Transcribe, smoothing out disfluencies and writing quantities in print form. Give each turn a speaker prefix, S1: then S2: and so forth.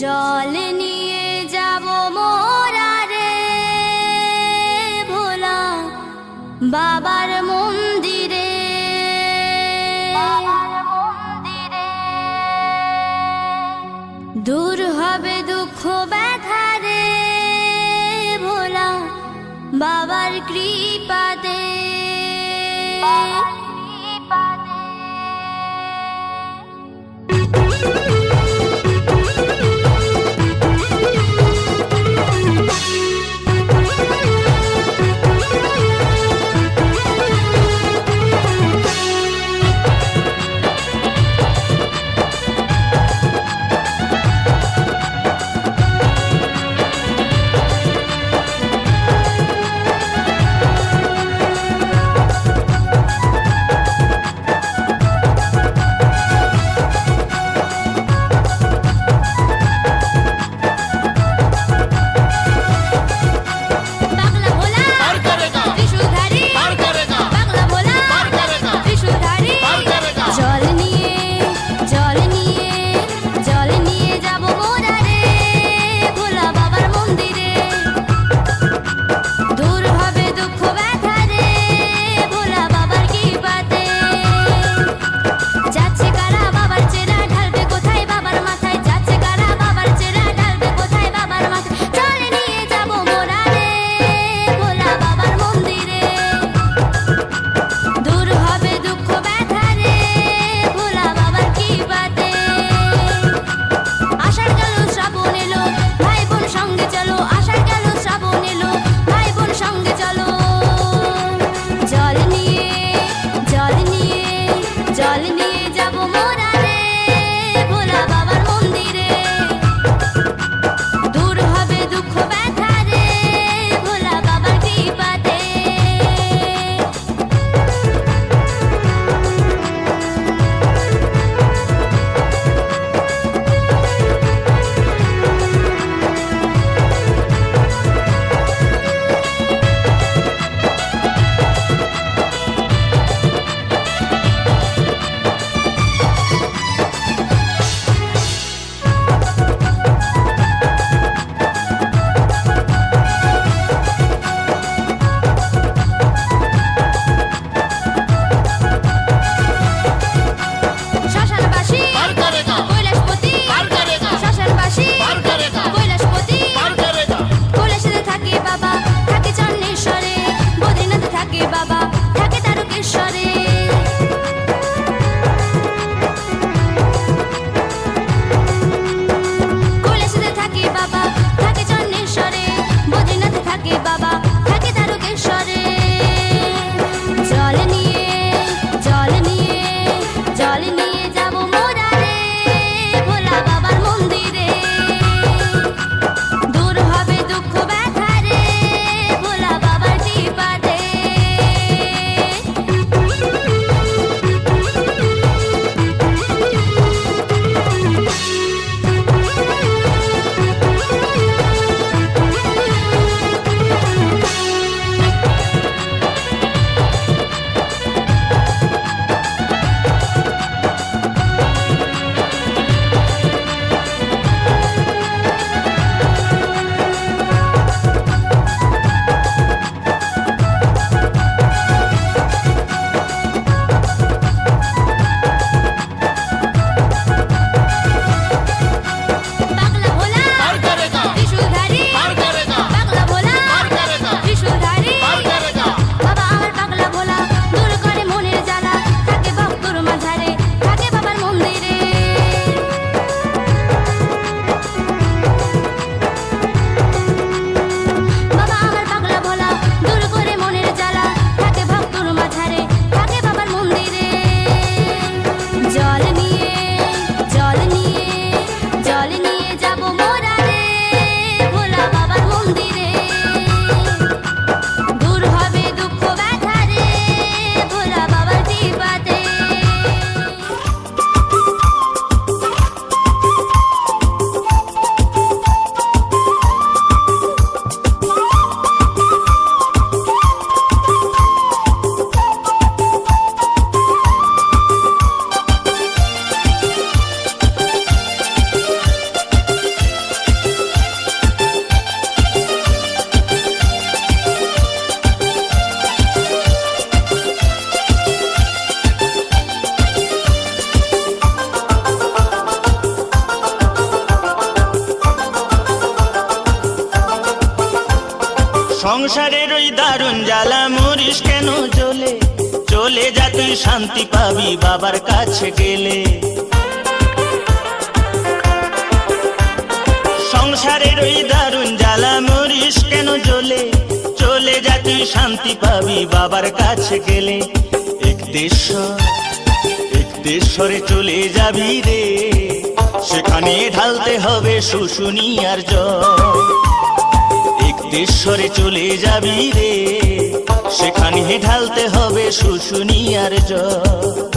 S1: জল নিয়ে যাব মোরা রে ভোলা বাবার মন্দিরে। দূর হবে দুঃখ ব্যথা রে ভোলা বাবার কৃপাতে।
S2: সংসারের ওই দারুণ জ্বালা মরিস কেন জ্বলে, চলে যা তুই শান্তি পাবি বাবার কাছে গেলে। সংসারের ওই দারুণ জ্বালা মরিস কেন জ্বলে, চলে যা তুই শান্তি পাবি বাবার কাছে গেলে। একতেশ্বরে চলে যাবি রে, সেখানে ঢালতে হবে শুশুনিয়ার জল। একতেশ্বরে চলে যাবি রে, সেখানে ঢালতে হবে শুশুনিয়ার জল।